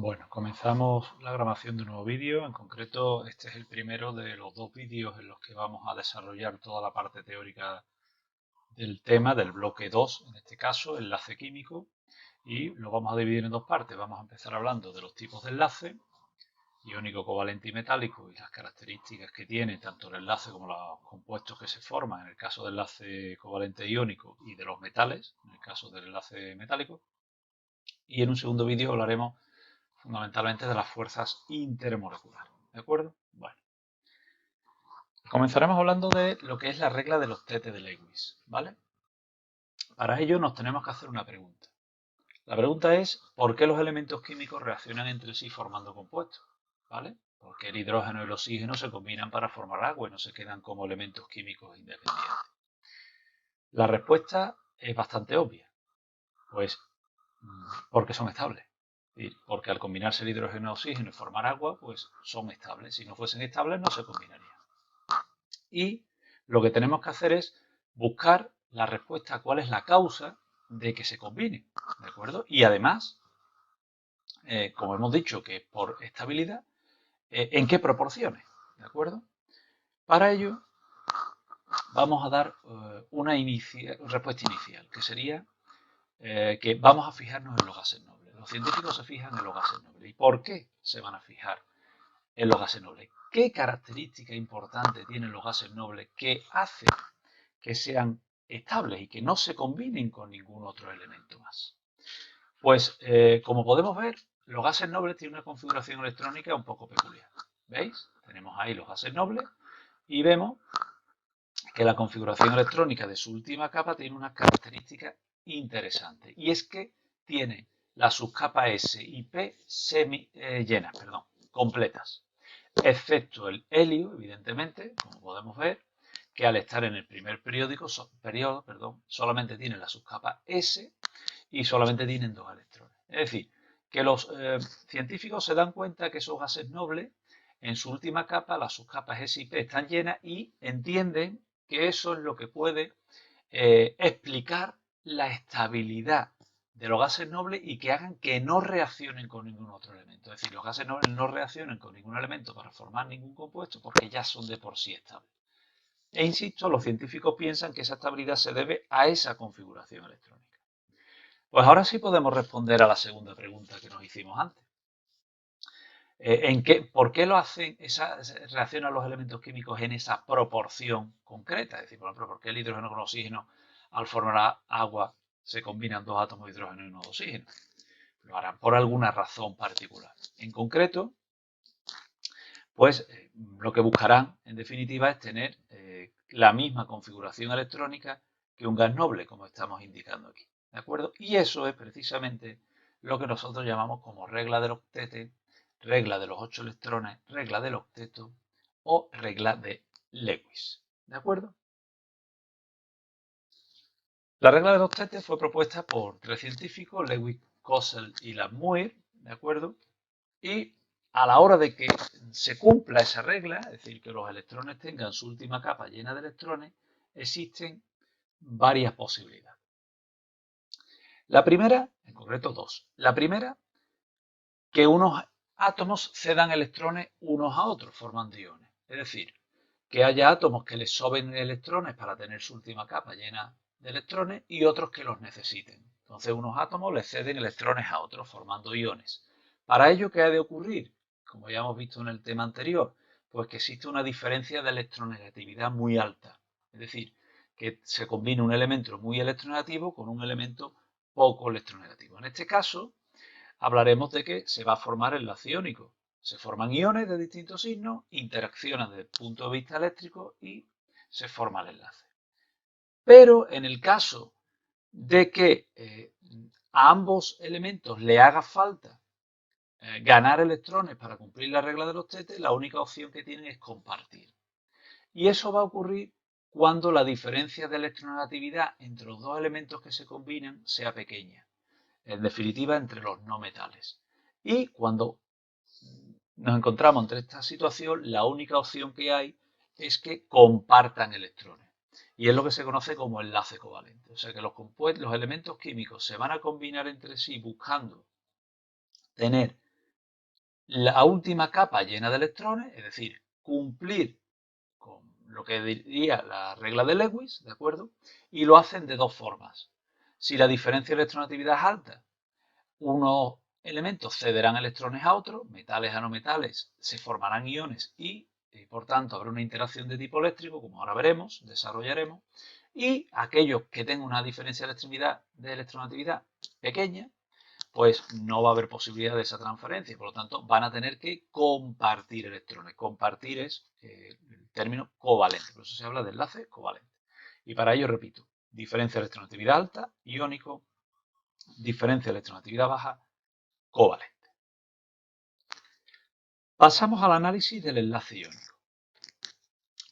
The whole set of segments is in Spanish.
Bueno, comenzamos la grabación de un nuevo vídeo. En concreto, este es el primero de los dos vídeos en los que vamos a desarrollar toda la parte teórica del tema, del bloque 2, en este caso, enlace químico, y lo vamos a dividir en dos partes. Vamos a empezar hablando de los tipos de enlace, iónico, covalente y metálico, y las características que tiene tanto el enlace como los compuestos que se forman en el caso del enlace covalente iónico y de los metales, en el caso del enlace metálico. Y en un segundo vídeo hablaremos fundamentalmente de las fuerzas intermoleculares. ¿De acuerdo? Bueno, comenzaremos hablando de lo que es la regla del octete de Lewis, ¿vale? Para ello nos tenemos que hacer una pregunta. La pregunta es, ¿por qué los elementos químicos reaccionan entre sí formando compuestos? ¿Vale? Porque el hidrógeno y el oxígeno se combinan para formar agua y no se quedan como elementos químicos independientes. La respuesta es bastante obvia, pues porque son estables. Porque al combinarse el hidrógeno y el oxígeno y formar agua, pues son estables. Si no fuesen estables, no se combinarían. Y lo que tenemos que hacer es buscar la respuesta a cuál es la causa de que se combinen, ¿de acuerdo? Y además, como hemos dicho que por estabilidad, ¿en qué proporciones? ¿De acuerdo? Para ello, vamos a dar una respuesta inicial, que sería que vamos a fijarnos en los gases nobles. Los científicos se fijan en los gases nobles. ¿Y por qué se van a fijar en los gases nobles? ¿Qué característica importante tienen los gases nobles que hacen que sean estables y que no se combinen con ningún otro elemento más? Pues, como podemos ver, los gases nobles tienen una configuración electrónica un poco peculiar. ¿Veis? Tenemos ahí los gases nobles y vemos que la configuración electrónica de su última capa tiene una característica interesante, y es que tiene las subcapas S y P llenas, completas, excepto el helio, evidentemente, como podemos ver, que al estar en el primer periodo, solamente tiene la subcapa S y solamente tienen dos electrones. Es decir, que los científicos se dan cuenta que esos gases nobles, en su última capa, las subcapas S y P están llenas y entienden que eso es lo que puede explicar la estabilidad de los gases nobles y que hagan que no reaccionen con ningún otro elemento. Es decir, los gases nobles no reaccionan con ningún elemento para formar ningún compuesto porque ya son de por sí estables. E insisto, los científicos piensan que esa estabilidad se debe a esa configuración electrónica. Pues ahora sí podemos responder a la segunda pregunta que nos hicimos antes. ¿Por qué reaccionan los elementos químicos en esa proporción concreta? Es decir, por ejemplo, ¿por qué el hidrógeno con el oxígeno al formar agua se combinan dos átomos de hidrógeno y uno de oxígeno? Lo harán por alguna razón particular. En concreto, pues lo que buscarán, en definitiva, es tener la misma configuración electrónica que un gas noble, como estamos indicando aquí. ¿De acuerdo? Y eso es precisamente lo que nosotros llamamos como regla del octete, regla de los 8 electrones, regla del octeto o regla de Lewis. ¿De acuerdo? La regla del octete fue propuesta por tres científicos, Lewis, Kossel y Lamuir, ¿de acuerdo? Y a la hora de que se cumpla esa regla, es decir, que los electrones tengan su última capa llena de electrones, existen varias posibilidades. La primera, en concreto dos. La primera, que unos átomos cedan electrones unos a otros formando iones. Es decir, que haya átomos que les sobren electrones para tener su última capa llena de electrones y otros que los necesiten. Entonces unos átomos les ceden electrones a otros formando iones. Para ello, ¿qué ha de ocurrir? Como ya hemos visto en el tema anterior, pues que existe una diferencia de electronegatividad muy alta. Es decir, que se combina un elemento muy electronegativo con un elemento poco electronegativo. En este caso, hablaremos de que se va a formar enlace iónico. Se forman iones de distintos signos, interaccionan desde el punto de vista eléctrico y se forma el enlace. Pero en el caso de que a ambos elementos le haga falta ganar electrones para cumplir la regla de los octetes, la única opción que tienen es compartir. Y eso va a ocurrir cuando la diferencia de electronegatividad entre los dos elementos que se combinan sea pequeña. En definitiva, entre los no metales. Y cuando nos encontramos entre esta situación, la única opción que hay es que compartan electrones. Y es lo que se conoce como enlace covalente. O sea que los elementos químicos se van a combinar entre sí buscando tener la última capa llena de electrones, es decir, cumplir con lo que diría la regla de Lewis, ¿de acuerdo? Y lo hacen de dos formas. Si la diferencia de electronegatividad es alta, unos elementos cederán electrones a otros, metales a no metales, se formarán iones y por tanto habrá una interacción de tipo eléctrico, como ahora veremos, desarrollaremos, y aquellos que tengan una diferencia de electronegatividad pequeña, pues no va a haber posibilidad de esa transferencia, por lo tanto van a tener que compartir electrones. Compartir es el término covalente, por eso se habla de enlace covalente. Y para ello, repito, diferencia de electronegatividad alta, iónico, diferencia de electronegatividad baja, covalente. Pasamos al análisis del enlace iónico.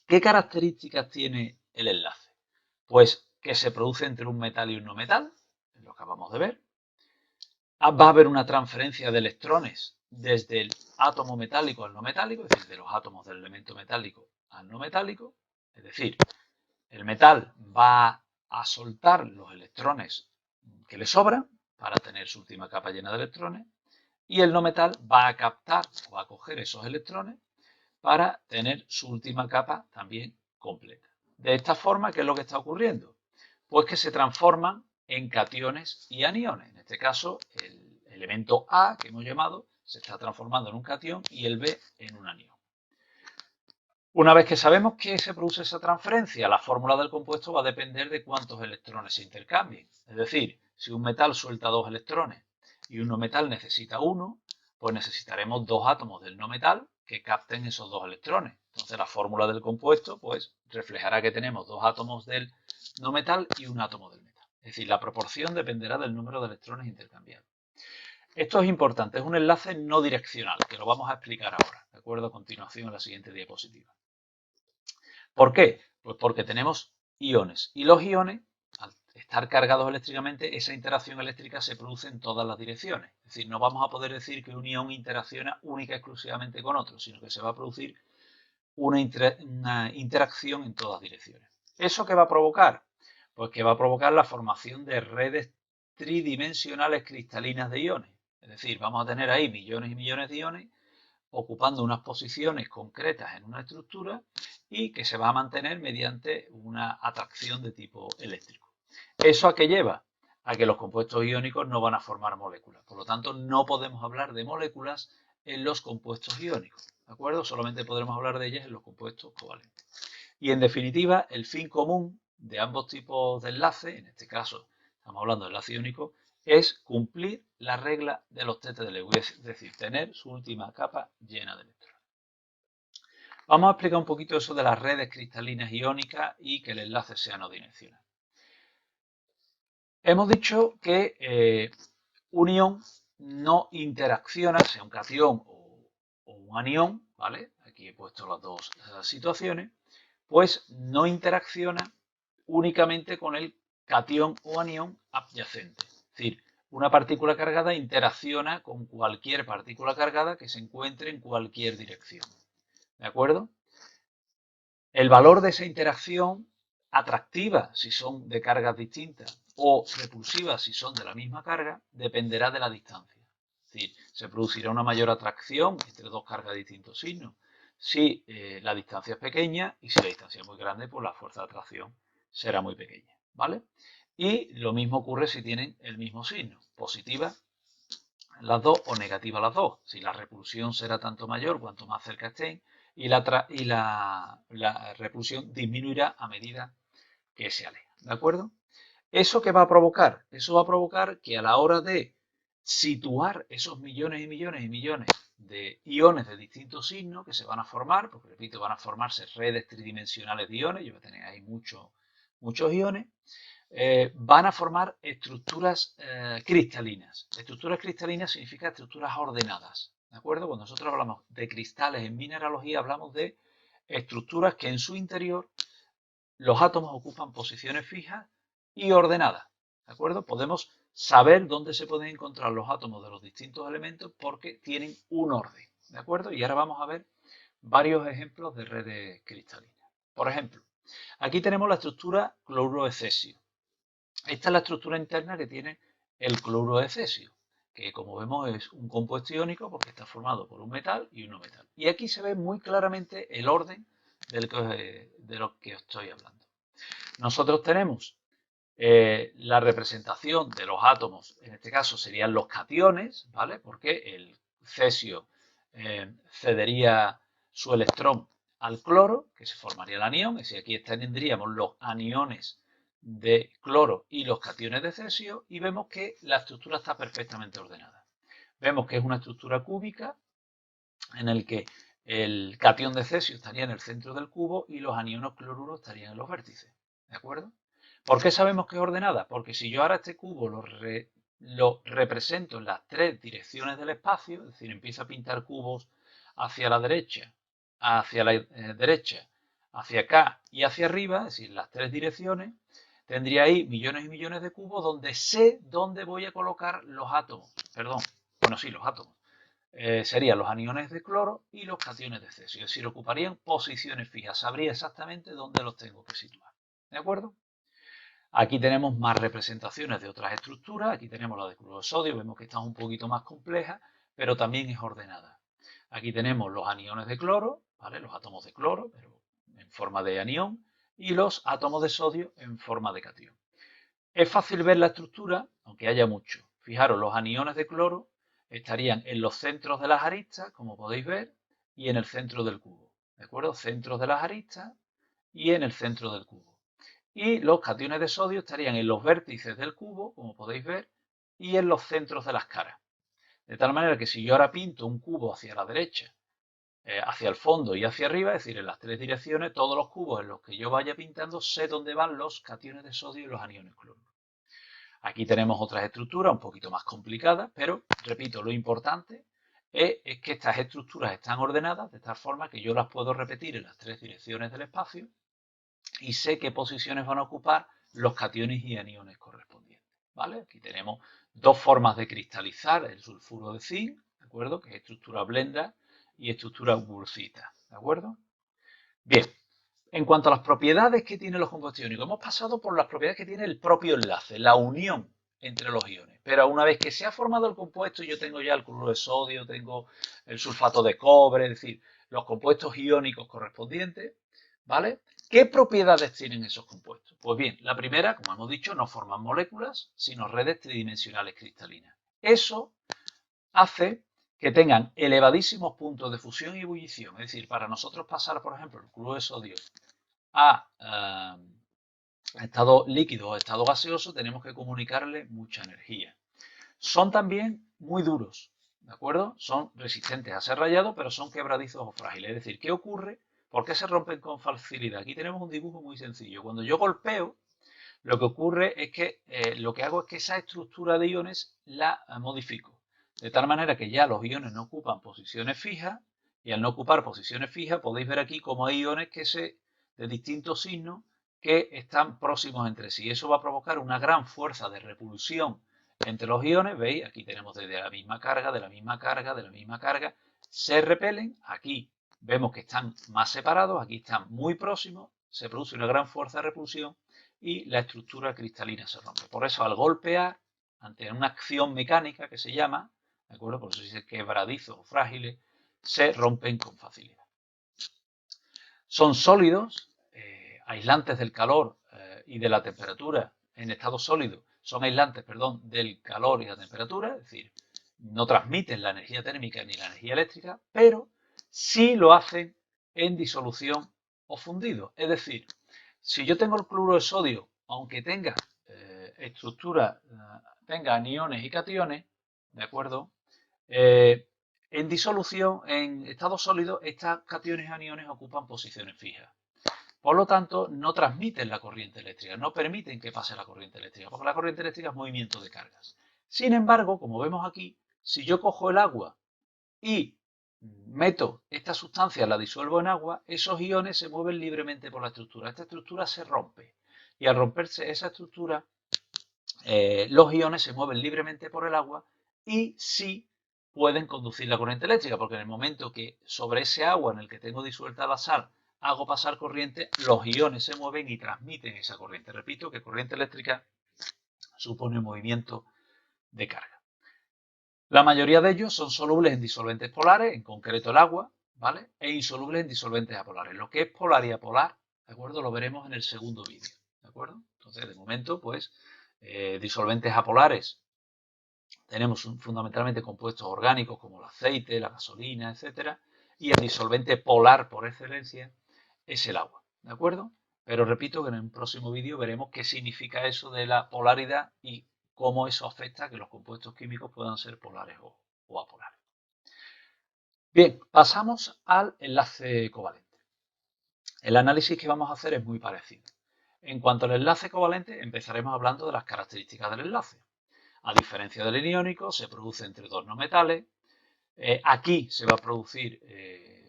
¿Qué características tiene el enlace? Pues que se produce entre un metal y un no metal, es lo que acabamos de ver. Va a haber una transferencia de electrones desde el átomo metálico al no metálico, es decir, de los átomos del elemento metálico al no metálico. Es decir, el metal va a soltar los electrones que le sobran para tener su última capa llena de electrones y el no metal va a captar o a coger esos electrones para tener su última capa también completa. De esta forma, ¿qué es lo que está ocurriendo? Pues que se transforman en cationes y aniones. En este caso, el elemento A, que hemos llamado, se está transformando en un catión y el B en un anión. Una vez que sabemos que se produce esa transferencia, la fórmula del compuesto va a depender de cuántos electrones se intercambien. Es decir, si un metal suelta 2 electrones y un no metal necesita 1, pues necesitaremos 2 átomos del no metal que capten esos 2 electrones. Entonces la fórmula del compuesto pues reflejará que tenemos 2 átomos del no metal y un átomo del metal. Es decir, la proporción dependerá del número de electrones intercambiados. Esto es importante, es un enlace no direccional, que lo vamos a explicar ahora, ¿de acuerdo? A continuación en la siguiente diapositiva. ¿Por qué? Pues porque tenemos iones y los iones, al estar cargados eléctricamente, esa interacción eléctrica se produce en todas las direcciones. Es decir, no vamos a poder decir que un ion interacciona única y exclusivamente con otro, sino que se va a producir una interacción en todas direcciones. ¿Eso qué va a provocar? Pues que va a provocar la formación de redes tridimensionales cristalinas de iones. Es decir, vamos a tener ahí millones y millones de iones ocupando unas posiciones concretas en una estructura y que se va a mantener mediante una atracción de tipo eléctrico. ¿Eso a qué lleva? A que los compuestos iónicos no van a formar moléculas. Por lo tanto, no podemos hablar de moléculas en los compuestos iónicos. ¿De acuerdo? Solamente podremos hablar de ellas en los compuestos covalentes. Y en definitiva, el fin común de ambos tipos de enlace, en este caso estamos hablando de enlace iónico, es cumplir la regla de los tetes de Lewis, es decir, tener su última capa llena de electrones. Vamos a explicar un poquito eso de las redes cristalinas iónicas y que el enlace sea no direccional. Hemos dicho que un ion no interacciona, sea un catión o un anión, ¿vale? Aquí he puesto las dos situaciones, pues no interacciona únicamente con el catión o anión adyacente. Es decir, una partícula cargada interacciona con cualquier partícula cargada que se encuentre en cualquier dirección. ¿De acuerdo? El valor de esa interacción, atractiva si son de cargas distintas o repulsivas si son de la misma carga, dependerá de la distancia. Es decir, se producirá una mayor atracción entre dos cargas de distintos signos si la distancia es pequeña y si la distancia es muy grande, pues la fuerza de atracción será muy pequeña, ¿vale? Y lo mismo ocurre si tienen el mismo signo, positiva las dos o negativa las dos. Si la repulsión será tanto mayor cuanto más cerca estén y la repulsión disminuirá a medida que se aleja, ¿de acuerdo? ¿Eso qué va a provocar? Eso va a provocar que a la hora de situar esos millones y millones y millones de iones de distintos signos que se van a formar, porque repito, van a formarse redes tridimensionales de iones, yo voy a tener ahí muchos iones, van a formar estructuras cristalinas. Estructuras cristalinas significa estructuras ordenadas, ¿de acuerdo? Cuando nosotros hablamos de cristales en mineralogía, hablamos de estructuras que en su interior los átomos ocupan posiciones fijas y ordenadas, ¿de acuerdo? Podemos saber dónde se pueden encontrar los átomos de los distintos elementos porque tienen un orden, ¿de acuerdo? Y ahora vamos a ver varios ejemplos de redes cristalinas. Por ejemplo, aquí tenemos la estructura cloruro de cesio. Esta es la estructura interna que tiene el cloruro de cesio, que como vemos es un compuesto iónico porque está formado por un metal y un no metal. Y aquí se ve muy claramente el orden de lo que os estoy hablando. Nosotros tenemos la representación de los átomos, en este caso serían los cationes, ¿vale? Porque el cesio cedería su electrón al cloro, que se formaría el anión, es decir, aquí tendríamos los aniones de cloro y los cationes de cesio, y vemos que la estructura está perfectamente ordenada. Vemos que es una estructura cúbica en el que el catión de cesio estaría en el centro del cubo y los aniones cloruros estarían en los vértices, ¿de acuerdo? ¿Por qué sabemos que es ordenada? Porque si yo ahora este cubo lo represento en las tres direcciones del espacio, es decir, empiezo a pintar cubos hacia la derecha, hacia acá y hacia arriba, es decir, las tres direcciones, tendría ahí millones y millones de cubos donde sé dónde voy a colocar los átomos. Perdón, bueno, sí, los átomos. Serían los aniones de cloro y los cationes de cesio. Es decir, ocuparían posiciones fijas. Sabría exactamente dónde los tengo que situar. ¿De acuerdo? Aquí tenemos más representaciones de otras estructuras. Aquí tenemos la de cloruro de sodio. Vemos que está un poquito más compleja, pero también es ordenada. Aquí tenemos los aniones de cloro, ¿vale? Los átomos de cloro, pero en forma de anión, y los átomos de sodio en forma de catión. Es fácil ver la estructura, aunque haya mucho. Fijaros, los aniones de cloro estarían en los centros de las aristas, como podéis ver, y en el centro del cubo. ¿De acuerdo? Centros de las aristas y en el centro del cubo. Y los cationes de sodio estarían en los vértices del cubo, como podéis ver, y en los centros de las caras. De tal manera que si yo ahora pinto un cubo hacia la derecha, hacia el fondo y hacia arriba, es decir, en las tres direcciones, todos los cubos en los que yo vaya pintando, sé dónde van los cationes de sodio y los aniones cloro. Aquí tenemos otras estructuras un poquito más complicadas, pero, repito, lo importante es que estas estructuras están ordenadas de tal forma que yo las puedo repetir en las tres direcciones del espacio y sé qué posiciones van a ocupar los cationes y aniones correspondientes, ¿vale? Aquí tenemos dos formas de cristalizar el sulfuro de zinc, ¿de acuerdo? Que es estructura blenda y estructura bursita, ¿de acuerdo? Bien, en cuanto a las propiedades que tienen los compuestos iónicos, hemos pasado por las propiedades que tiene el propio enlace, la unión entre los iones. Pero una vez que se ha formado el compuesto, yo tengo ya el cloruro de sodio, tengo el sulfato de cobre, es decir, los compuestos iónicos correspondientes, ¿vale? ¿Qué propiedades tienen esos compuestos? Pues bien, la primera, como hemos dicho, no forman moléculas, sino redes tridimensionales cristalinas. Eso hace que tengan elevadísimos puntos de fusión y ebullición. Es decir, para nosotros pasar, por ejemplo, el cloruro de sodio a estado líquido o estado gaseoso, tenemos que comunicarle mucha energía. Son también muy duros, ¿de acuerdo? Son resistentes a ser rayados, pero son quebradizos o frágiles. Es decir, ¿qué ocurre? ¿Por qué se rompen con facilidad? Aquí tenemos un dibujo muy sencillo. Cuando yo golpeo, lo que ocurre es que lo que hago es que esa estructura de iones la modifico. De tal manera que ya los iones no ocupan posiciones fijas y al no ocupar posiciones fijas podéis ver aquí cómo hay iones de distintos signos que están próximos entre sí. Eso va a provocar una gran fuerza de repulsión entre los iones. ¿Veis? Aquí tenemos desde la misma carga, de la misma carga, de la misma carga. Se repelen. Aquí vemos que están más separados. Aquí están muy próximos. Se produce una gran fuerza de repulsión y la estructura cristalina se rompe. Por eso, al golpear, ante una acción mecánica que se llama, ¿de acuerdo? Por eso se dice quebradizos o frágiles, se rompen con facilidad. Son sólidos, aislantes del calor y de la temperatura en estado sólido, son aislantes, perdón, del calor y la temperatura, es decir, no transmiten la energía térmica ni la energía eléctrica, pero sí lo hacen en disolución o fundido. Es decir, si yo tengo el cloruro de sodio, aunque tenga estructura, tenga aniones y cationes, ¿de acuerdo? En disolución, en estado sólido, estas cationes y aniones ocupan posiciones fijas. Por lo tanto, no transmiten la corriente eléctrica, no permiten que pase la corriente eléctrica, porque la corriente eléctrica es movimiento de cargas. Sin embargo, como vemos aquí, si yo cojo el agua y meto esta sustancia, la disuelvo en agua, esos iones se mueven libremente por la estructura. Esta estructura se rompe y al romperse esa estructura, los iones se mueven libremente por el agua y sí pueden conducir la corriente eléctrica, porque en el momento que sobre ese agua en el que tengo disuelta la sal hago pasar corriente, los iones se mueven y transmiten esa corriente. Repito que corriente eléctrica supone movimiento de carga. La mayoría de ellos son solubles en disolventes polares, en concreto el agua, ¿vale? E insolubles en disolventes apolares. Lo que es polar y apolar, ¿de acuerdo? Lo veremos en el segundo vídeo, ¿de acuerdo? Entonces, de momento, pues, disolventes apolares tenemos fundamentalmente compuestos orgánicos como el aceite, la gasolina, etcétera, y el disolvente polar por excelencia es el agua, ¿de acuerdo? Pero repito que en un próximo vídeo veremos qué significa eso de la polaridad y cómo eso afecta a que los compuestos químicos puedan ser polares o apolares. Bien, pasamos al enlace covalente. El análisis que vamos a hacer es muy parecido. En cuanto al enlace covalente, empezaremos hablando de las características del enlace. A diferencia del iónico, se produce entre dos no metales. Aquí se va a producir,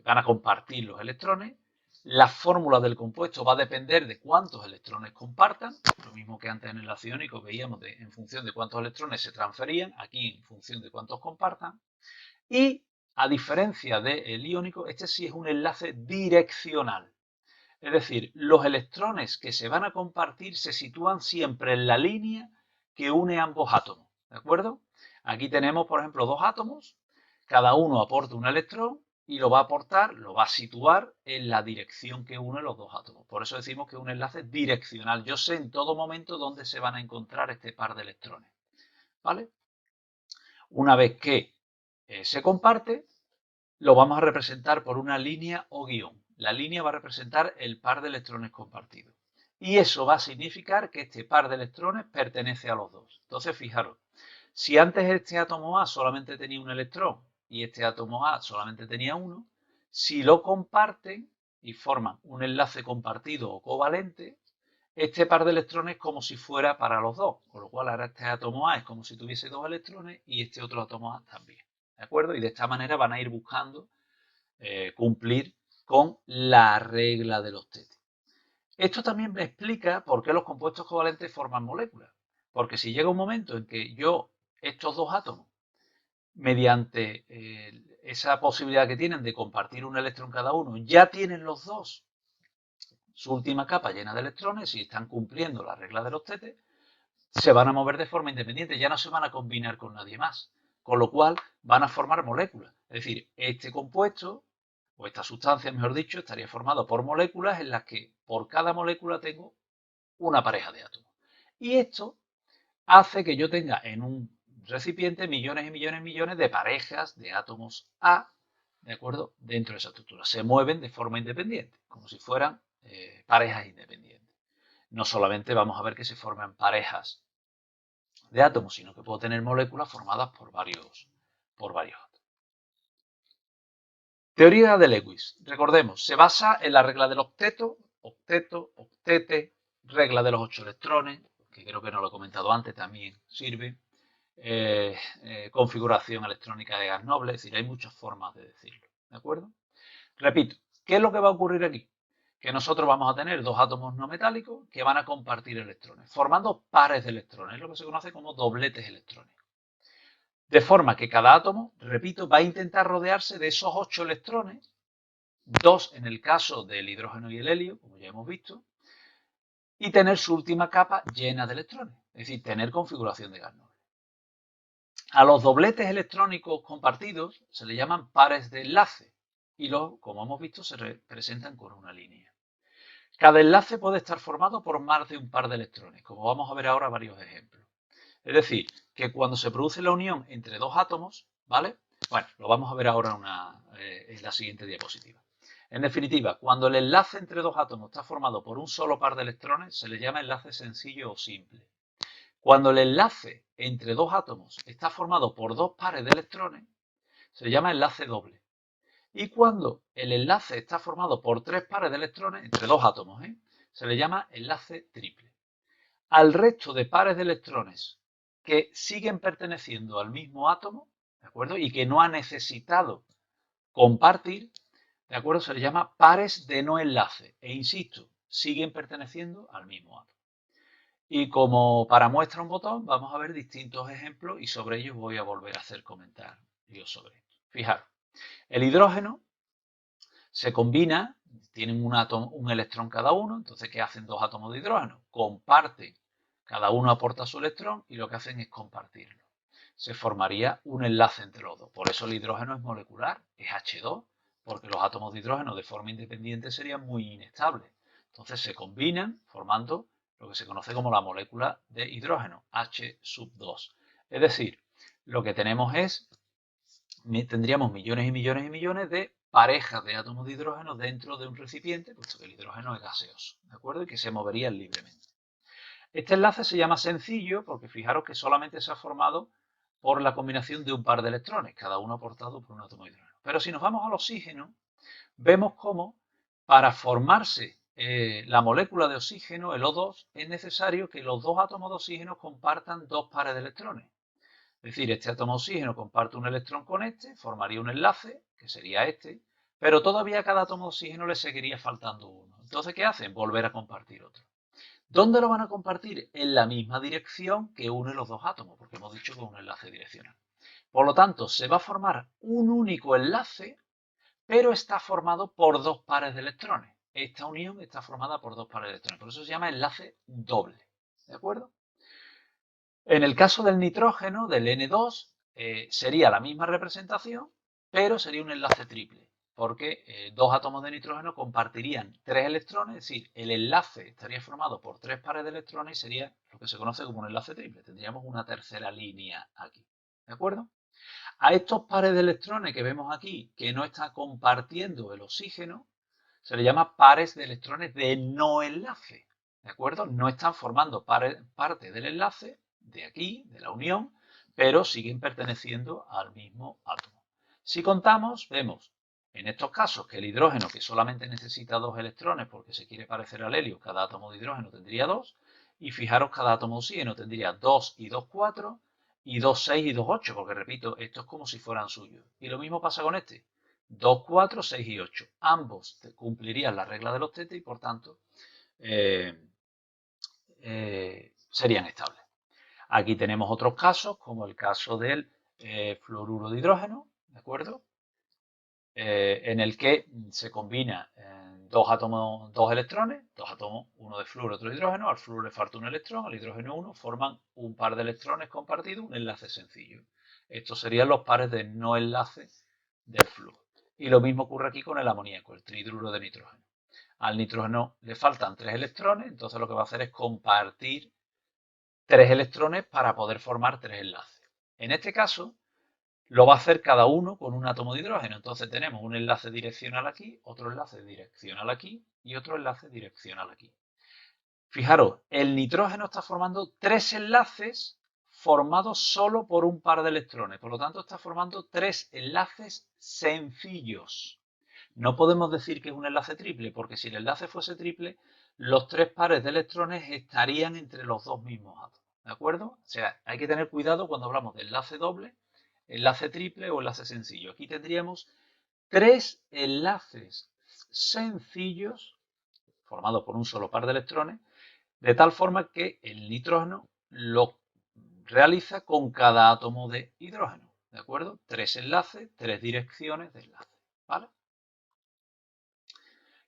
van a compartir los electrones. La fórmula del compuesto va a depender de cuántos electrones compartan. Lo mismo que antes en el enlace iónico veíamos en función de cuántos electrones se transferían, aquí en función de cuántos compartan. Y a diferencia del iónico, este sí es un enlace direccional. Es decir, los electrones que se van a compartir se sitúan siempre en la línea que une ambos átomos. ¿De acuerdo? Aquí tenemos, por ejemplo, dos átomos. Cada uno aporta un electrón y lo va a aportar, lo va a situar en la dirección que une los dos átomos. Por eso decimos que es un enlace direccional. Yo sé en todo momento dónde se van a encontrar este par de electrones. ¿Vale? Una vez que se comparte, lo vamos a representar por una línea o guión. La línea va a representar el par de electrones compartidos. Y eso va a significar que este par de electrones pertenece a los dos. Entonces, fijaros, si antes este átomo A solamente tenía un electrón y este átomo A solamente tenía uno, si lo comparten y forman un enlace compartido o covalente, este par de electrones es como si fuera para los dos, con lo cual ahora este átomo A es como si tuviese dos electrones y este otro átomo A también. ¿De acuerdo? Y de esta manera van a ir buscando cumplir con la regla de los tetes. Esto también me explica por qué los compuestos covalentes forman moléculas. Porque si llega un momento en que estos dos átomos, mediante esa posibilidad que tienen de compartir un electrón cada uno, ya tienen los dos su última capa llena de electrones y están cumpliendo la regla de los tetes, se van a mover de forma independiente, ya no se van a combinar con nadie más. Con lo cual van a formar moléculas. Es decir, este compuesto, o esta sustancia, mejor dicho, estaría formado por moléculas en las que por cada molécula tengo una pareja de átomos. Y esto hace que yo tenga en un recipiente millones y millones y millones de parejas de átomos A, ¿de acuerdo? Dentro de esa estructura. Se mueven de forma independiente, como si fueran parejas independientes. No solamente vamos a ver que se forman parejas de átomos, sino que puedo tener moléculas formadas por varios átomos. Teoría de Lewis. Recordemos, se basa en la regla del octeto, octete, regla de los 8 electrones, que creo que no lo he comentado antes, también sirve, configuración electrónica de gas noble, es decir, hay muchas formas de decirlo, ¿de acuerdo? Repito, ¿qué es lo que va a ocurrir aquí? Que nosotros vamos a tener dos átomos no metálicos que van a compartir electrones, formando pares de electrones, lo que se conoce como dobletes electrónicos. De forma que cada átomo, repito, va a intentar rodearse de esos 8 electrones, 2 en el caso del hidrógeno y el helio, como ya hemos visto, y tener su última capa llena de electrones, es decir, tener configuración de gas noble. A los dobletes electrónicos compartidos se le llaman pares de enlace y como hemos visto, se representan con una línea. Cada enlace puede estar formado por más de un par de electrones, como vamos a ver ahora varios ejemplos. Es decir, que cuando se produce la unión entre dos átomos, ¿vale? Bueno, lo vamos a ver ahora en la siguiente diapositiva. En definitiva, cuando el enlace entre dos átomos está formado por un solo par de electrones, se le llama enlace sencillo o simple. Cuando el enlace entre dos átomos está formado por dos pares de electrones, se llama enlace doble. Y cuando el enlace está formado por tres pares de electrones, entre dos átomos, se le llama enlace triple. Al resto de pares de electrones que siguen perteneciendo al mismo átomo, ¿de acuerdo? Y que no ha necesitado compartir, ¿de acuerdo? Se le llama pares de no enlace. E insisto, siguen perteneciendo al mismo átomo. Y como para muestra un botón, vamos a ver distintos ejemplos y sobre ellos voy a volver a hacer comentarios sobre esto. Fijaros, el hidrógeno se combina, tienen un electrón cada uno, entonces ¿qué hacen dos átomos de hidrógeno? Comparten, cada uno aporta su electrón y lo que hacen es compartirlo. se formaría un enlace entre los dos. Por eso el hidrógeno es molecular, es H2, porque los átomos de hidrógeno de forma independiente serían muy inestables. Entonces se combinan formando lo que se conoce como la molécula de hidrógeno, H2. Es decir, lo que tenemos es, tendríamos millones y millones y millones de parejas de átomos de hidrógeno dentro de un recipiente, puesto que el hidrógeno es gaseoso, ¿de acuerdo? Y que se moverían libremente. Este enlace se llama sencillo porque fijaros que solamente se ha formado por la combinación de un par de electrones, cada uno aportado por un átomo de hidrógeno. Pero si nos vamos al oxígeno, vemos cómo para formarse la molécula de oxígeno, el O2, es necesario que los dos átomos de oxígeno compartan dos pares de electrones. Es decir, este átomo de oxígeno comparte un electrón con este, formaría un enlace, que sería este, pero todavía a cada átomo de oxígeno le seguiría faltando uno. Entonces, ¿qué hacen? Volver a compartir otro. ¿Dónde lo van a compartir? En la misma dirección que une los dos átomos, porque hemos dicho que es un enlace direccional. Por lo tanto, se va a formar un único enlace, pero está formado por dos pares de electrones. Esta unión está formada por dos pares de electrones. Por eso se llama enlace doble. ¿De acuerdo? En el caso del nitrógeno, del N2, sería la misma representación, pero sería un enlace triple, porque dos átomos de nitrógeno compartirían tres electrones, es decir, el enlace estaría formado por tres pares de electrones y sería lo que se conoce como un enlace triple. Tendríamos una tercera línea aquí. ¿De acuerdo? A estos pares de electrones que vemos aquí, que no están compartiendo el oxígeno, se le llama pares de electrones de no enlace. ¿De acuerdo? No están formando parte del enlace de aquí, de la unión, pero siguen perteneciendo al mismo átomo. Si contamos, vemos en estos casos que el hidrógeno, que solamente necesita dos electrones porque se quiere parecer al helio, cada átomo de hidrógeno tendría dos, y fijaros, cada átomo de oxígeno tendría 2 y 2, 4, y 2, 6 y 2, 8, porque repito, esto es como si fueran suyos. Y lo mismo pasa con este. 2, 4, 6 y 8. Ambos cumplirían la regla de los teta y por tanto serían estables. Aquí tenemos otros casos, como el caso del fluoruro de hidrógeno, ¿de acuerdo? En el que se combina dos átomos, dos electrones, dos átomos, uno de flúor, otro de hidrógeno, al flúor le falta un electrón, al hidrógeno uno, forman un par de electrones compartidos, un enlace sencillo. Estos serían los pares de no enlace del flúor. Y lo mismo ocurre aquí con el amoníaco, el trihidruro de nitrógeno. Al nitrógeno le faltan tres electrones, entonces lo que va a hacer es compartir tres electrones para poder formar tres enlaces. En este caso, lo va a hacer cada uno con un átomo de hidrógeno. Entonces tenemos un enlace direccional aquí, otro enlace direccional aquí y otro enlace direccional aquí. Fijaros, el nitrógeno está formando tres enlaces formados solo por un par de electrones. Por lo tanto, está formando tres enlaces sencillos. No podemos decir que es un enlace triple, porque si el enlace fuese triple, los tres pares de electrones estarían entre los dos mismos átomos. ¿De acuerdo? O sea, hay que tener cuidado cuando hablamos de enlace doble, enlace triple o enlace sencillo. Aquí tendríamos tres enlaces sencillos formados por un solo par de electrones, de tal forma que el nitrógeno lo realiza con cada átomo de hidrógeno. ¿De acuerdo? Tres enlaces, tres direcciones de enlace. ¿Vale?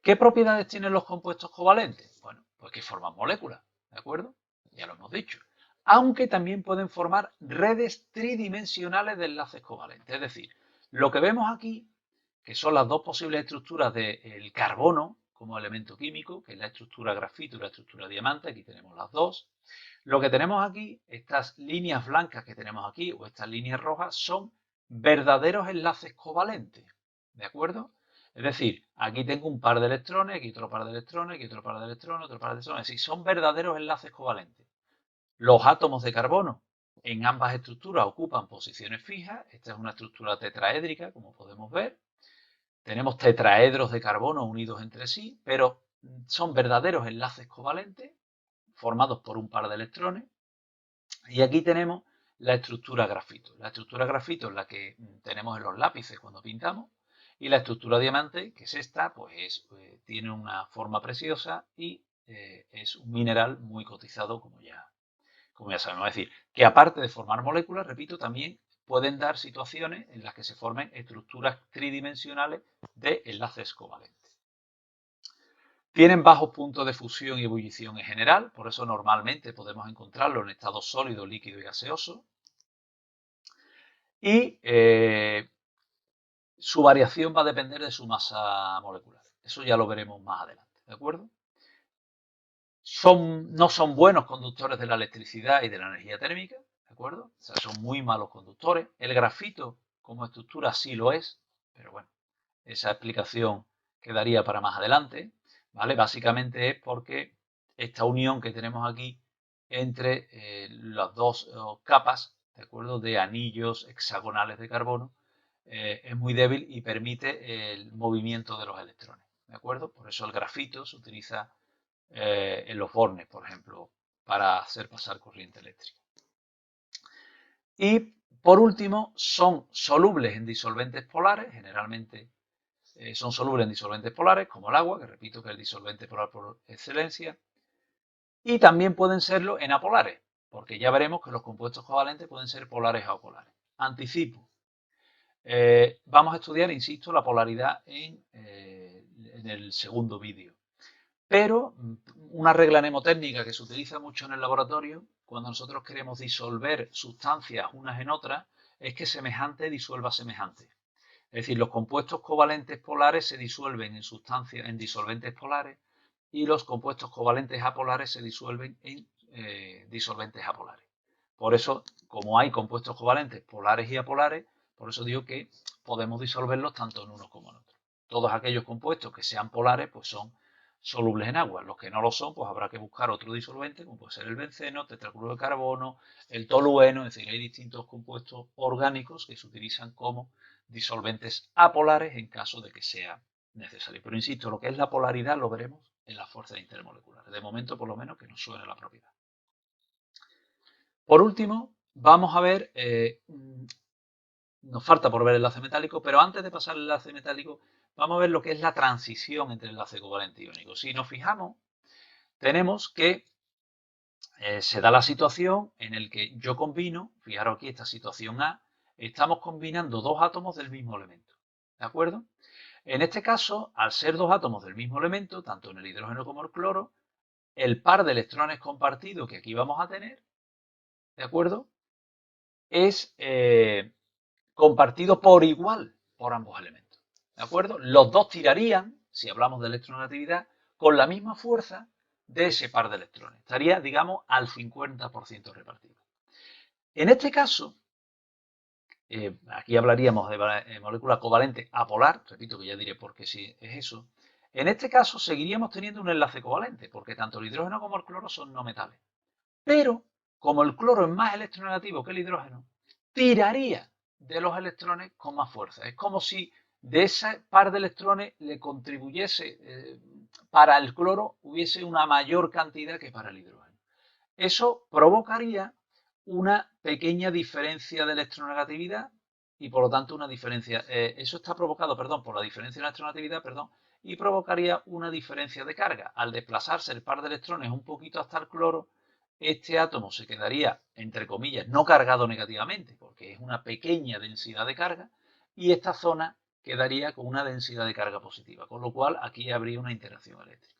¿Qué propiedades tienen los compuestos covalentes? Bueno, pues que forman moléculas, ¿de acuerdo? Ya lo hemos dicho. Aunque también pueden formar redes tridimensionales de enlaces covalentes. Es decir, lo que vemos aquí, que son las dos posibles estructuras del carbono como elemento químico, que es la estructura grafito y la estructura diamante, aquí tenemos las dos. Lo que tenemos aquí, estas líneas blancas que tenemos aquí, o estas líneas rojas, son verdaderos enlaces covalentes, ¿de acuerdo? Es decir, aquí tengo un par de electrones, aquí otro par de electrones, aquí otro par de electrones, otro par de electrones. Es decir, son verdaderos enlaces covalentes. Los átomos de carbono en ambas estructuras ocupan posiciones fijas. Esta es una estructura tetraédrica, como podemos ver. Tenemos tetraedros de carbono unidos entre sí, pero son verdaderos enlaces covalentes formados por un par de electrones. Y aquí tenemos la estructura grafito. La estructura grafito es la que tenemos en los lápices cuando pintamos. Y la estructura diamante, que es esta, pues tiene una forma preciosa y es un mineral muy cotizado, como ya sabemos. Es decir, que aparte de formar moléculas, repito, también pueden dar situaciones en las que se formen estructuras tridimensionales de enlaces covalentes. Tienen bajos puntos de fusión y ebullición en general, por eso normalmente podemos encontrarlo en estado sólido, líquido y gaseoso. y su variación va a depender de su masa molecular. Eso ya lo veremos más adelante, ¿de acuerdo? No son buenos conductores de la electricidad y de la energía térmica, ¿de acuerdo? O sea, son muy malos conductores. El grafito como estructura sí lo es, pero bueno, esa explicación quedaría para más adelante, ¿vale? Básicamente es porque esta unión que tenemos aquí entre las dos capas, ¿de acuerdo?, de anillos hexagonales de carbono, es muy débil y permite el movimiento de los electrones, ¿de acuerdo? Por eso el grafito se utiliza en los bornes, por ejemplo, para hacer pasar corriente eléctrica. Y por último, son solubles en disolventes polares, generalmente son solubles en disolventes polares, como el agua, que repito que es el disolvente polar por excelencia, y también pueden serlo en apolares, porque ya veremos que los compuestos covalentes pueden ser polares o apolares. Anticipo. Vamos a estudiar, insisto, la polaridad en el segundo vídeo. Pero una regla mnemotécnica que se utiliza mucho en el laboratorio, cuando nosotros queremos disolver sustancias unas en otras, es que semejante disuelva semejante. Es decir, los compuestos covalentes polares se disuelven en sustancias, en disolventes polares, y los compuestos covalentes apolares se disuelven en disolventes apolares. Por eso, como hay compuestos covalentes polares y apolares, por eso digo que podemos disolverlos tanto en unos como en otros. Todos aquellos compuestos que sean polares, pues son solubles en agua. Los que no lo son, pues habrá que buscar otro disolvente, como puede ser el benceno, tetracloruro de carbono, el tolueno, es decir, hay distintos compuestos orgánicos que se utilizan como disolventes apolares en caso de que sea necesario. Pero insisto, lo que es la polaridad lo veremos en las fuerzas intermoleculares. De momento, por lo menos, que nos suene la propiedad. Por último, vamos a ver, nos falta por ver el enlace metálico, pero antes de pasar al enlace metálico, vamos a ver lo que es la transición entre enlace covalente iónico. Si nos fijamos, tenemos que se da la situación en la que yo combino, fijaros aquí esta situación A, estamos combinando dos átomos del mismo elemento, ¿de acuerdo? En este caso, al ser dos átomos del mismo elemento, tanto en el hidrógeno como el cloro, el par de electrones compartido que aquí vamos a tener, ¿de acuerdo?, es compartido por igual por ambos elementos, ¿de acuerdo? Los dos tirarían, si hablamos de electronegatividad, con la misma fuerza de ese par de electrones. Estaría, digamos, al 50% repartido. En este caso, aquí hablaríamos de molécula covalente apolar, repito que ya diré por qué sí es eso. En este caso seguiríamos teniendo un enlace covalente, porque tanto el hidrógeno como el cloro son no metales. Pero, como el cloro es más electronegativo que el hidrógeno, tiraría de los electrones con más fuerza. Es como si de ese par de electrones le contribuyese, para el cloro hubiese una mayor cantidad que para el hidrógeno. Eso provocaría una pequeña diferencia de electronegatividad y por lo tanto una diferencia, eso está provocado, perdón, por la diferencia de electronegatividad, perdón, y provocaría una diferencia de carga. Al desplazarse el par de electrones un poquito hasta el cloro, este átomo se quedaría, entre comillas, no cargado negativamente, porque es una pequeña densidad de carga, y esta zona quedaría con una densidad de carga positiva, con lo cual aquí habría una interacción eléctrica.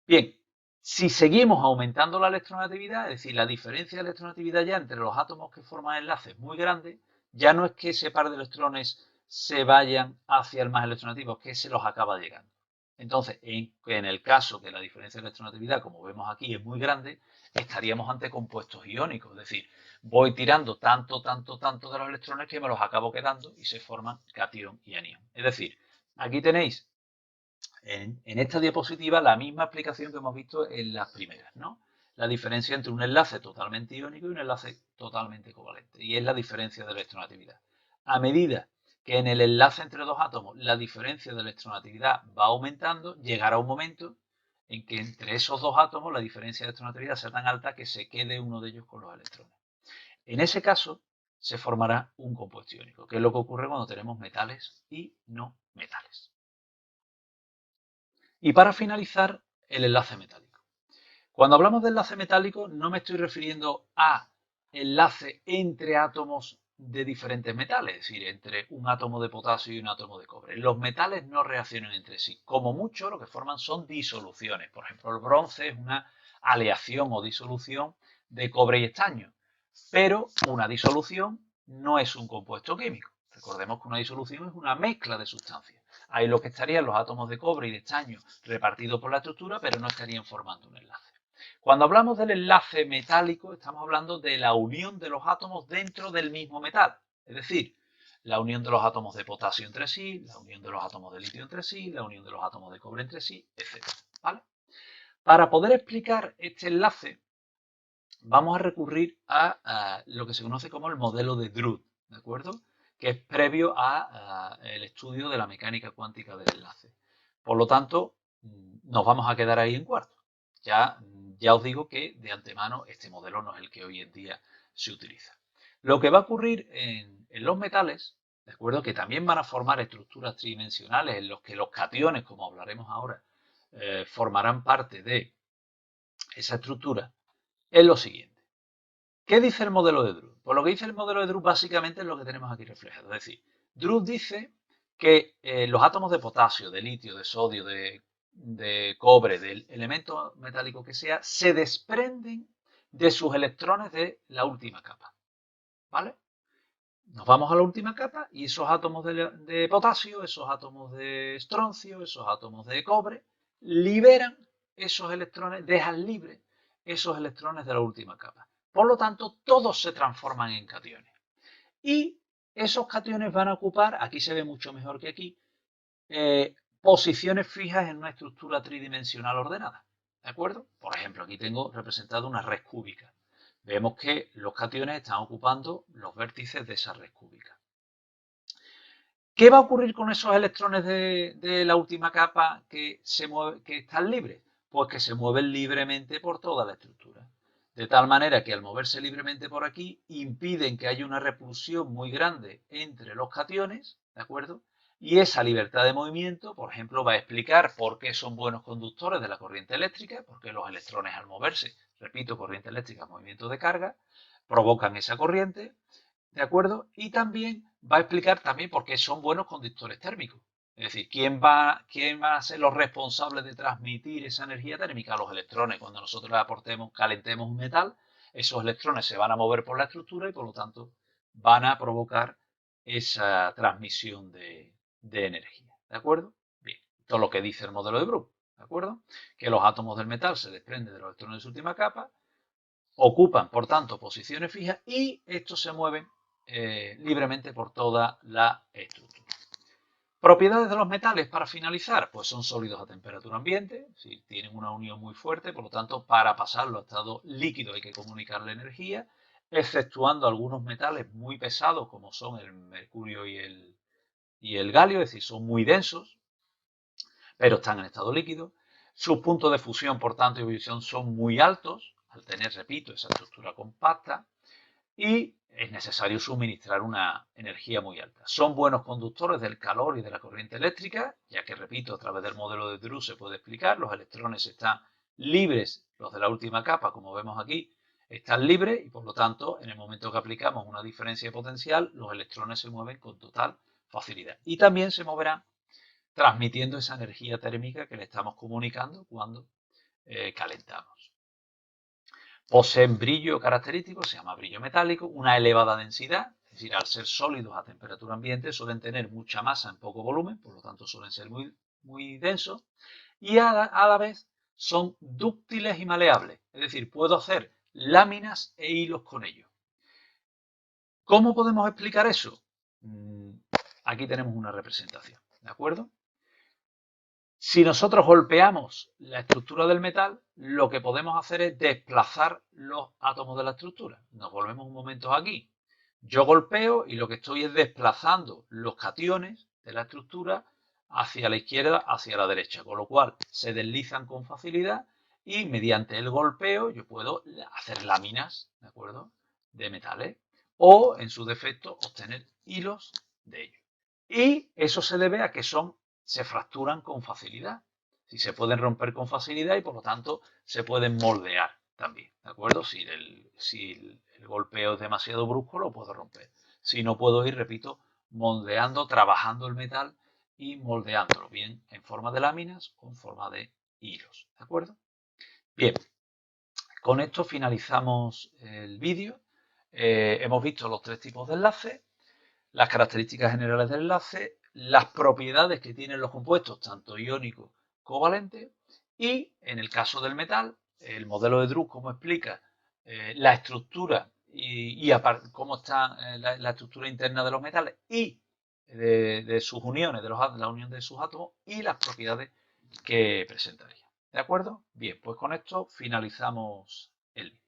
Bien, si seguimos aumentando la electronegatividad, es decir, la diferencia de electronegatividad ya entre los átomos que forman enlaces es muy grande, ya no es que ese par de electrones se vayan hacia el más electronegativo, es que se los acaba llegando. Entonces, en el caso que la diferencia de electronegatividad, como vemos aquí, es muy grande, estaríamos ante compuestos iónicos, es decir, voy tirando tanto de los electrones que me los acabo quedando y se forman catión y anión. Es decir, aquí tenéis en esta diapositiva la misma explicación que hemos visto en las primeras, ¿no? La diferencia entre un enlace totalmente iónico y un enlace totalmente covalente, y es la diferencia de electronegatividad. A medida que en el enlace entre dos átomos la diferencia de electronegatividad va aumentando, llegará un momento en que entre esos dos átomos la diferencia de electronegatividad será tan alta que se quede uno de ellos con los electrones. En ese caso se formará un compuesto iónico, que es lo que ocurre cuando tenemos metales y no metales. Y para finalizar, el enlace metálico. Cuando hablamos de enlace metálico, no me estoy refiriendo a enlace entre átomos de diferentes metales, es decir, entre un átomo de potasio y un átomo de cobre. Los metales no reaccionan entre sí. Como mucho, lo que forman son disoluciones. Por ejemplo, el bronce es una aleación o disolución de cobre y estaño. Pero una disolución no es un compuesto químico. Recordemos que una disolución es una mezcla de sustancias. Ahí lo que estarían los átomos de cobre y de estaño repartidos por la estructura, pero no estarían formando un enlace. Cuando hablamos del enlace metálico, estamos hablando de la unión de los átomos dentro del mismo metal. Es decir, la unión de los átomos de potasio entre sí, la unión de los átomos de litio entre sí, la unión de los átomos de cobre entre sí, etc. ¿Vale? Para poder explicar este enlace, vamos a recurrir a lo que se conoce como el modelo de Drude, ¿de acuerdo? Que es previo al estudio de la mecánica cuántica del enlace. Por lo tanto, nos vamos a quedar ahí en cuarto. Ya os digo que de antemano este modelo no es el que hoy en día se utiliza. Lo que va a ocurrir en los metales, ¿de acuerdo? Que también van a formar estructuras tridimensionales en los que los cationes, como hablaremos ahora, formarán parte de esa estructura, es lo siguiente. ¿Qué dice el modelo de Drude? Pues lo que dice el modelo de Drude básicamente es lo que tenemos aquí reflejado. Es decir, Drude dice que los átomos de potasio, de litio, de sodio, de cobre, del elemento metálico que sea, se desprenden de sus electrones de la última capa. ¿Vale? Nos vamos a la última capa y esos átomos de potasio, esos átomos de estroncio, esos átomos de cobre, liberan esos electrones, dejan libres esos electrones de la última capa. Por lo tanto, todos se transforman en cationes. Y esos cationes van a ocupar, aquí se ve mucho mejor que aquí, posiciones fijas en una estructura tridimensional ordenada. ¿De acuerdo? Por ejemplo, aquí tengo representado una red cúbica. Vemos que los cationes están ocupando los vértices de esa red cúbica. ¿Qué va a ocurrir con esos electrones de la última capa que están libres? Pues que se mueven libremente por toda la estructura. De tal manera que al moverse libremente por aquí, impiden que haya una repulsión muy grande entre los cationes, ¿de acuerdo? Y esa libertad de movimiento, por ejemplo, va a explicar por qué son buenos conductores de la corriente eléctrica, porque los electrones al moverse, repito, corriente eléctrica, movimiento de carga, provocan esa corriente, ¿de acuerdo? Y también va a explicar también por qué son buenos conductores térmicos. Es decir, ¿quién va a ser los responsables de transmitir esa energía térmica? Los electrones. Cuando nosotros le aportemos, calentemos un metal, esos electrones se van a mover por la estructura y por lo tanto van a provocar esa transmisión de energía. ¿De acuerdo? Bien, esto es lo que dice el modelo de Brooke. ¿De acuerdo? Que los átomos del metal se desprenden de los electrones de su última capa, ocupan, por tanto, posiciones fijas y estos se mueven libremente por toda la estructura. Propiedades de los metales, para finalizar, pues son sólidos a temperatura ambiente, si tienen una unión muy fuerte, por lo tanto, para pasarlo a estado líquido hay que comunicarle energía, exceptuando algunos metales muy pesados como son el mercurio y el galio, es decir, son muy densos, pero están en estado líquido. Sus puntos de fusión, por tanto, y ebullición son muy altos, al tener, repito, esa estructura compacta, y es necesario suministrar una energía muy alta. Son buenos conductores del calor y de la corriente eléctrica, ya que, repito, a través del modelo de Drude se puede explicar, los electrones están libres, los de la última capa, como vemos aquí, están libres y, por lo tanto, en el momento que aplicamos una diferencia de potencial, los electrones se mueven con total facilidad. Y también se moverán transmitiendo esa energía térmica que le estamos comunicando cuando calentamos. Poseen brillo característico, se llama brillo metálico, una elevada densidad, es decir, al ser sólidos a temperatura ambiente suelen tener mucha masa en poco volumen, por lo tanto suelen ser muy densos, y a la vez son dúctiles y maleables, es decir, puedo hacer láminas e hilos con ellos. ¿Cómo podemos explicar eso? Aquí tenemos una representación, ¿de acuerdo? Si nosotros golpeamos la estructura del metal, lo que podemos hacer es desplazar los átomos de la estructura. Nos volvemos un momento aquí. Yo golpeo y lo que estoy es desplazando los cationes de la estructura hacia la izquierda, hacia la derecha, con lo cual se deslizan con facilidad y mediante el golpeo yo puedo hacer láminas, ¿de acuerdo?, de metales o, en su defecto, obtener hilos de ellos. Y eso se debe a que se fracturan con facilidad. Si se pueden romper con facilidad y por lo tanto se pueden moldear también, ¿de acuerdo? Si el golpeo es demasiado brusco lo puedo romper. Si no puedo ir, repito, moldeando, trabajando el metal y moldeándolo bien en forma de láminas o en forma de hilos, ¿de acuerdo? Bien, con esto finalizamos el vídeo. hemos visto los tres tipos de enlaces, las características generales del enlace, las propiedades que tienen los compuestos, tanto iónicos como covalentes, y en el caso del metal, el modelo de Drude, como explica la estructura y cómo está la estructura interna de los metales y de sus uniones, la unión de sus átomos y las propiedades que presentaría. ¿De acuerdo? Bien, pues con esto finalizamos el vídeo.